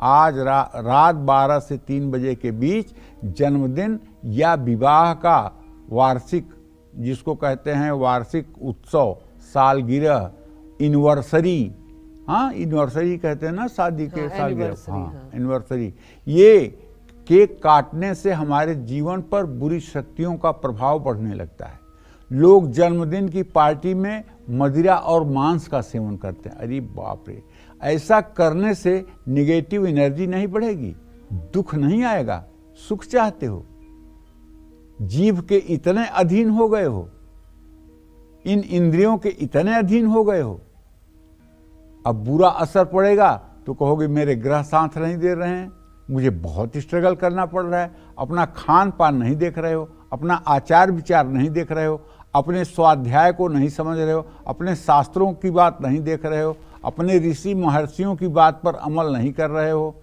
आज रात 12 से 3 बजे के बीच जन्मदिन या विवाह का वार्षिक, जिसको कहते हैं वार्षिक उत्सव, सालगिरह, एनिवर्सरी, हाँ एनिवर्सरी कहते हैं ना शादी के, सालगिरह, हाँ एनिवर्सरी, ये केक काटने से हमारे जीवन पर बुरी शक्तियों का प्रभाव बढ़ने लगता है। लोग जन्मदिन की पार्टी में मदिरा और मांस का सेवन करते हैं। अरे बाप रे, ऐसा करने से निगेटिव एनर्जी नहीं बढ़ेगी, दुख नहीं आएगा, सुख चाहते हो, जीभ के इतने अधीन हो गए हो, इन इंद्रियों के इतने अधीन हो गए हो, अब बुरा असर पड़ेगा तो कहोगे मेरे ग्रह साथ नहीं दे रहे हैं, मुझे बहुत स्ट्रगल करना पड़ रहा है, अपना खान पान नहीं देख रहे हो, अपना आचार विचार नहीं देख रहे हो, अपने स्वाध्याय को नहीं समझ रहे हो, अपने शास्त्रों की बात नहीं देख रहे हो, अपने ऋषि महर्षियों की बात पर अमल नहीं कर रहे हो,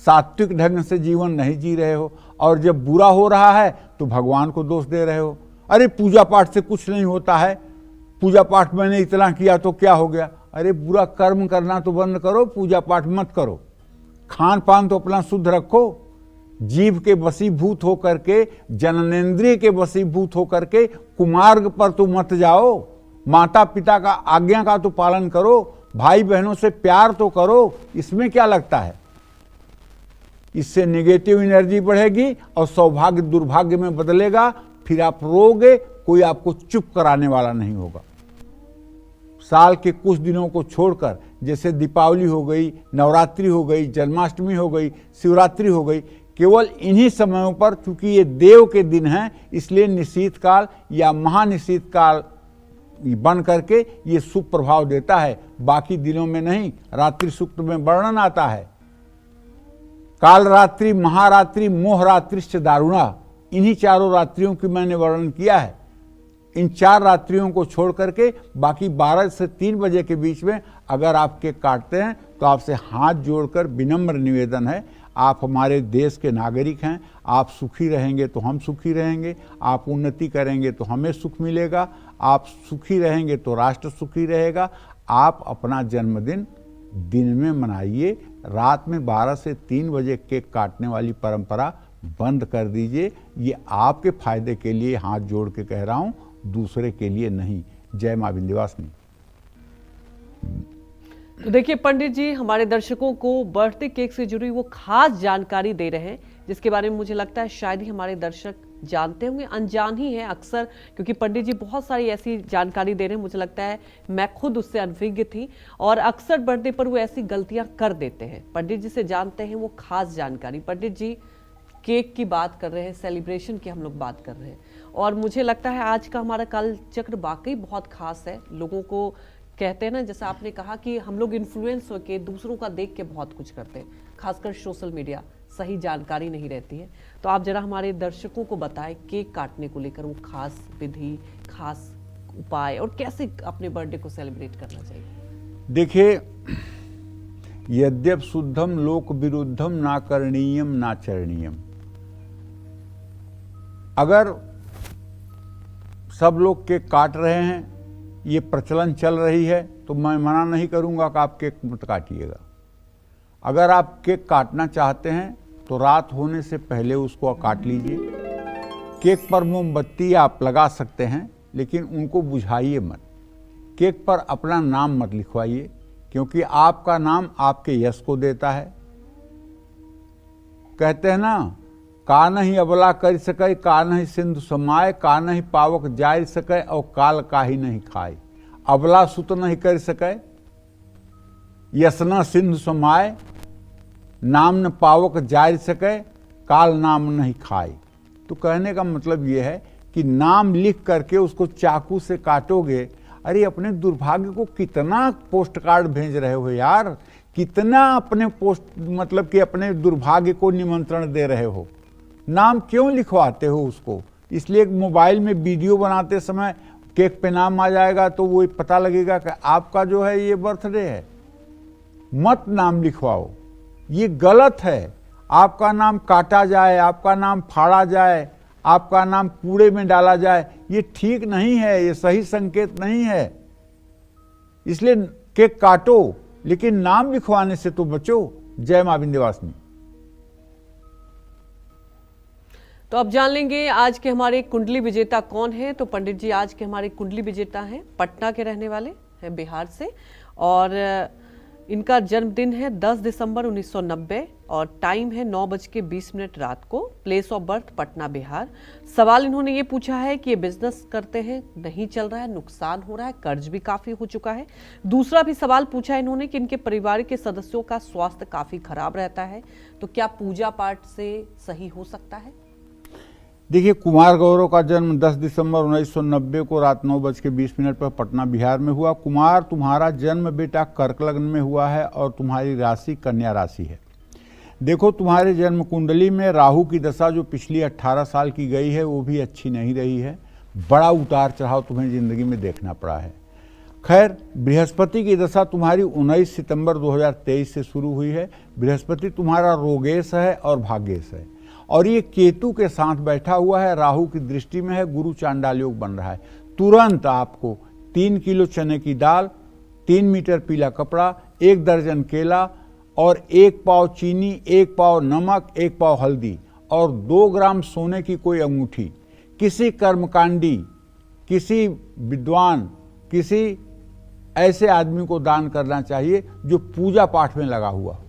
सात्विक ढंग से जीवन नहीं जी रहे हो, और जब बुरा हो रहा है तो भगवान को दोष दे रहे हो। अरे पूजा पाठ से कुछ नहीं होता है, पूजा पाठ मैंने इतना किया तो क्या हो गया? अरे बुरा कर्म करना तो बंद करो, पूजा पाठ मत करो, खान पान तो अपना शुद्ध रखो, जीव के वशीभूत होकर के, जननेंद्रिय के वशीभूत होकर के कुमार्ग पर तो मत जाओ, माता पिता का आज्ञा का तो पालन करो, भाई बहनों से प्यार तो करो, इसमें क्या लगता है? इससे नेगेटिव एनर्जी बढ़ेगी और सौभाग्य दुर्भाग्य में बदलेगा, फिर आप रोगे, कोई आपको चुप कराने वाला नहीं होगा। साल के कुछ दिनों को छोड़कर, जैसे दीपावली हो गई, नवरात्रि हो गई, जन्माष्टमी हो गई, शिवरात्रि हो गई, केवल इन्हीं समयों पर, चूंकि ये देव के दिन हैं, इसलिए निशीथ काल या महानिशीथ काल बन करके ये शुभ प्रभाव देता है, बाकी दिनों में नहीं। रात्रि सूक्त में वर्णन आता है, काल रात्रि, महारात्रि, मोह रात्रिश्च दारुणा, इन्हीं चारों रात्रियों की मैंने वर्णन किया है। इन 4 रात्रियों को छोड़ करके बाकी 12 से 3 बजे के बीच में अगर आप केक काटते हैं तो आपसे हाथ जोड़कर विनम्र निवेदन है, आप हमारे देश के नागरिक हैं, आप सुखी रहेंगे तो हम सुखी रहेंगे, आप उन्नति करेंगे तो हमें सुख मिलेगा, आप सुखी रहेंगे तो राष्ट्र सुखी रहेगा। आप अपना जन्मदिन दिन में मनाइए, रात में 12 से 3 बजे केक काटने वाली परंपरा बंद कर दीजिए। ये आपके फायदे के लिए हाथ जोड़ के कह रहा हूँ, दूसरे के लिए नहीं। जय मां विंध्यवासिनी। तो देखिए पंडित जी हमारे दर्शकों को बर्थडे केक से जुड़ी वो खास जानकारी दे रहे हैं, जिसके बारे में मुझे लगता है शायद ही हमारे दर्शक जानते होंगे, अनजान ही है अक्सर, क्योंकि पंडित जी बहुत सारी ऐसी जानकारी दे रहे हैं, मुझे लगता है मैं खुद उससे अनभिज्ञ थी, और अक्सर बर्थडे पर वो ऐसी गलतियां कर देते हैं। पंडित जी से जानते हैं वो खास जानकारी। पंडित जी केक की बात कर रहे हैं, सेलिब्रेशन की हम लोग बात कर रहे हैं, और मुझे लगता है आज का हमारा काल चक्र वाकई बहुत खास है। लोगों को कहते हैं ना, जैसा आपने कहा कि हम लोग इन्फ्लुएंस होके दूसरों का देख के बहुत कुछ करते हैं, खासकर सोशल मीडिया, सही जानकारी नहीं रहती है। तो आप जरा हमारे दर्शकों को बताएं केक काटने को लेकर वो खास विधि, खास उपाय और कैसे अपने बर्थडे को सेलिब्रेट करना चाहिए। देखिए, यद्यप शुद्धम लोक विरुद्धम ना करणीयम ना चरणीयम, अगर सब लोग केक काट रहे हैं, ये प्रचलन चल रही है, तो मैं मना नहीं करूंगा कि आप केक मत काटिएगा। अगर आप केक काटना चाहते हैं तो रात होने से पहले उसको काट लीजिए। केक पर मोमबत्ती आप लगा सकते हैं, लेकिन उनको बुझाइए मत। केक पर अपना नाम मत लिखवाइए, क्योंकि आपका नाम आपके यश को देता है। कहते हैं ना, का नहीं अबला कर सके, का नहीं सिंधु समाए, का नहीं पावक जाय सके, और काल का ही नहीं खाए। अबला सुत नहीं कर सके, यश न सिंधु समाए, नाम न पावक जाय सके, काल नाम नहीं खाए। तो कहने का मतलब यह है कि नाम लिख करके उसको चाकू से काटोगे, अरे अपने दुर्भाग्य को कितना पोस्ट कार्ड भेज रहे हो यार, कितना अपने पोस्ट मतलब कि अपने दुर्भाग्य को निमंत्रण दे रहे हो। नाम क्यों लिखवाते हो उसको? इसलिए मोबाइल में वीडियो बनाते समय केक पे नाम आ जाएगा तो वो पता लगेगा कि आपका जो है ये बर्थडे है। मत नाम लिखवाओ, ये गलत है। आपका नाम काटा जाए, आपका नाम फाड़ा जाए, आपका नाम कूड़े में डाला जाए, ये ठीक नहीं है, ये सही संकेत नहीं है। इसलिए केक काटो, लेकिन नाम लिखवाने से तो बचो। जय मां विंध्यवासिनी। तो अब जान लेंगे आज के हमारे कुंडली विजेता कौन है। तो पंडित जी, आज के हमारे कुंडली विजेता हैं, पटना के रहने वाले हैं, बिहार से, और इनका जन्मदिन है 10 दिसंबर 1990 और टाइम है 9:20 रात को। Place of birth Patna, Bihar. सवाल इन्होंने ये पूछा है कि ये बिजनेस करते हैं, नहीं चल रहा है, नुकसान हो रहा है, कर्ज भी काफी हो चुका है। दूसरा भी सवाल पूछा है इन्होंने कि इनके परिवार के सदस्यों का स्वास्थ्य काफी खराब रहता है, तो क्या पूजा पाठ से सही हो सकता है। देखिए, कुमार गौरव का जन्म 10 दिसंबर 1990 को रात 9:20 पर पटना, बिहार में हुआ। कुमार, तुम्हारा जन्म बेटा कर्क लग्न में हुआ है और तुम्हारी राशि कन्या राशि है। देखो, तुम्हारे जन्म कुंडली में राहु की दशा जो पिछली 18 साल की गई है वो भी अच्छी नहीं रही है। बड़ा उतार चढ़ाव तुम्हें जिंदगी में देखना पड़ा है। खैर, बृहस्पति की दशा तुम्हारी 19 सितंबर 2023 से शुरू हुई है। बृहस्पति तुम्हारा रोगेश है और भाग्येश है, और ये केतु के साथ बैठा हुआ है, राहु की दृष्टि में है, गुरु चांडाल योग बन रहा है। तुरंत आपको 3 किलो चने की दाल, 3 मीटर पीला कपड़ा, 1 दर्जन केला और 1 पाव चीनी, 1 पाव नमक, 1 पाव हल्दी और 2 ग्राम सोने की कोई अंगूठी किसी कर्मकांडी, किसी विद्वान, किसी ऐसे आदमी को दान करना चाहिए जो पूजा पाठ में लगा हुआ हो।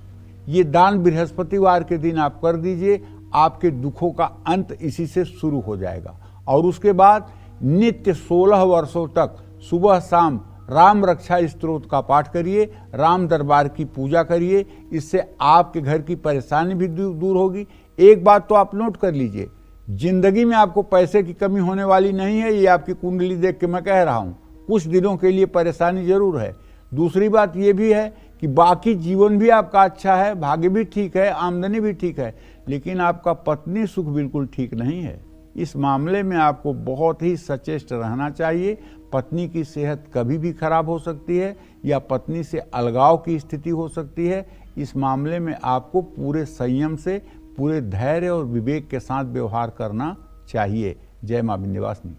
ये दान बृहस्पतिवार के दिन आप कर दीजिए, आपके दुखों का अंत इसी से शुरू हो जाएगा। और उसके बाद नित्य 16 वर्षों तक सुबह शाम राम रक्षा स्तोत्र का पाठ करिए, राम दरबार की पूजा करिए। इससे आपके घर की परेशानी भी दूर होगी। एक बात तो आप नोट कर लीजिए, जिंदगी में आपको पैसे की कमी होने वाली नहीं है, ये आपकी कुंडली देख के मैं कह रहा हूँ। कुछ दिनों के लिए परेशानी जरूर है। दूसरी बात ये भी है कि बाकी जीवन भी आपका अच्छा है, भाग्य भी ठीक है, आमदनी भी ठीक है, लेकिन आपका पत्नी सुख बिल्कुल ठीक नहीं है। इस मामले में आपको बहुत ही सचेत रहना चाहिए। पत्नी की सेहत कभी भी खराब हो सकती है या पत्नी से अलगाव की स्थिति हो सकती है। इस मामले में आपको पूरे संयम से, पूरे धैर्य और विवेक के साथ व्यवहार करना चाहिए। जय मां विंध्यवासिनी।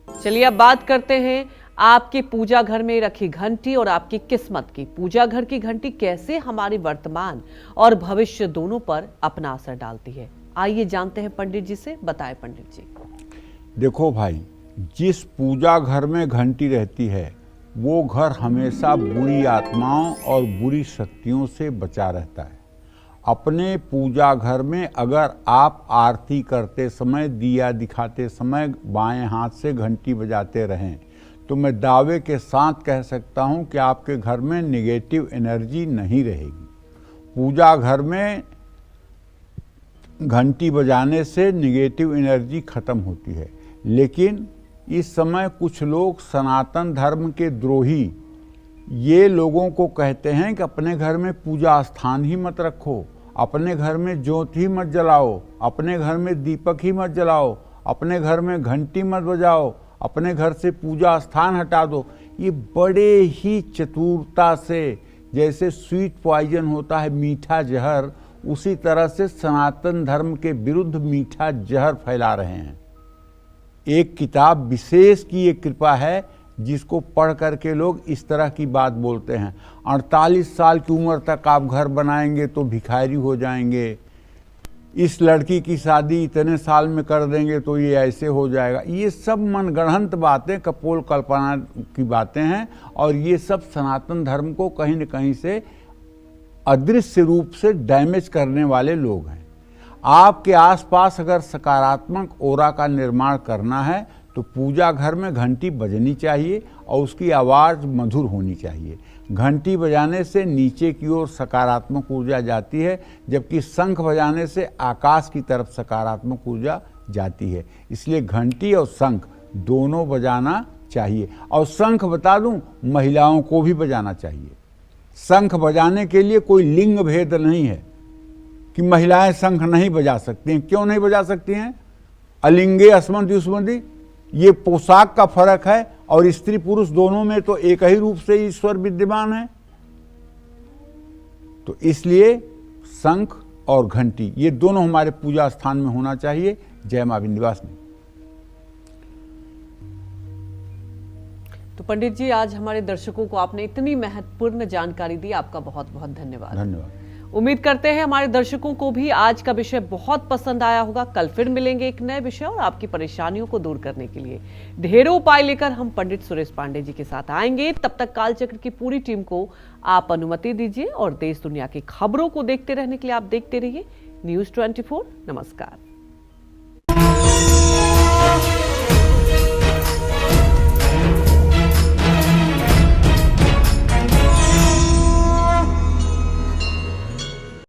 चलिए अब बात करते हैं आपके पूजा घर में रखी घंटी और आपकी किस्मत की। पूजा घर की घंटी कैसे हमारे वर्तमान और भविष्य दोनों पर अपना असर डालती है, आइए जानते हैं पंडित जी से। बताएं पंडित जी। देखो भाई, जिस पूजा घर में घंटी रहती है वो घर हमेशा बुरी आत्माओं और बुरी शक्तियों से बचा रहता है। अपने पूजा घर में अगर आप आरती करते समय, दिया दिखाते समय बाएं हाथ से घंटी बजाते रहें तो मैं दावे के साथ कह सकता हूं कि आपके घर में नेगेटिव एनर्जी नहीं रहेगी। पूजा घर में घंटी बजाने से नेगेटिव एनर्जी खत्म होती है, लेकिन इस समय कुछ लोग सनातन धर्म के द्रोही ये लोगों को कहते हैं कि अपने घर में पूजा स्थान ही मत रखो, अपने घर में ज्योत ही मत जलाओ, अपने घर में दीपक ही मत जलाओ, अपने घर में घंटी मत बजाओ, अपने घर से पूजा स्थान हटा दो। ये बड़े ही चतुरता से, जैसे स्वीट पॉइजन होता है मीठा जहर, उसी तरह से सनातन धर्म के विरुद्ध मीठा जहर फैला रहे हैं। एक किताब विशेष की ये कृपा है जिसको पढ़ करके लोग इस तरह की बात बोलते हैं, 48 साल की उम्र तक आप घर बनाएंगे तो भिखारी हो जाएंगे, इस लड़की की शादी इतने साल में कर देंगे तो ये ऐसे हो जाएगा। ये सब मनगढ़ंत बातें, कपोल कल्पना की बातें हैं और ये सब सनातन धर्म को कहीं न कहीं से अदृश्य रूप से डैमेज करने वाले लोग हैं। आपके आसपास अगर सकारात्मक ओरा का निर्माण करना है तो पूजा घर में घंटी बजनी चाहिए और उसकी आवाज़ मधुर होनी चाहिए। घंटी बजाने से नीचे की ओर सकारात्मक ऊर्जा जाती है, जबकि शंख बजाने से आकाश की तरफ सकारात्मक ऊर्जा जाती है। इसलिए घंटी और शंख दोनों बजाना चाहिए। और शंख बता दूं, महिलाओं को भी बजाना चाहिए। शंख बजाने के लिए कोई लिंग भेद नहीं है कि महिलाएं शंख नहीं बजा सकती हैं। क्यों नहीं बजा सकती हैं? अलिंगे अस्मन्ति युष्मन्ति, ये पोशाक का फर्क है और स्त्री पुरुष दोनों में तो एक ही रूप से ईश्वर विद्यमान है। तो इसलिए शंख और घंटी ये दोनों हमारे पूजा स्थान में होना चाहिए। जय मां विंध्यवासिनी। तो पंडित जी, आज हमारे दर्शकों को आपने इतनी महत्वपूर्ण जानकारी दी, आपका बहुत बहुत धन्यवाद। धन्यवाद। उम्मीद करते हैं हमारे दर्शकों को भी आज का विषय बहुत पसंद आया होगा। कल फिर मिलेंगे एक नए विषय और आपकी परेशानियों को दूर करने के लिए ढेरों उपाय लेकर हम पंडित सुरेश पांडे जी के साथ आएंगे। तब तक कालचक्र की पूरी टीम को आप अनुमति दीजिए और देश दुनिया की खबरों को देखते रहने के लिए आप देखते रहिए News 24। नमस्कार।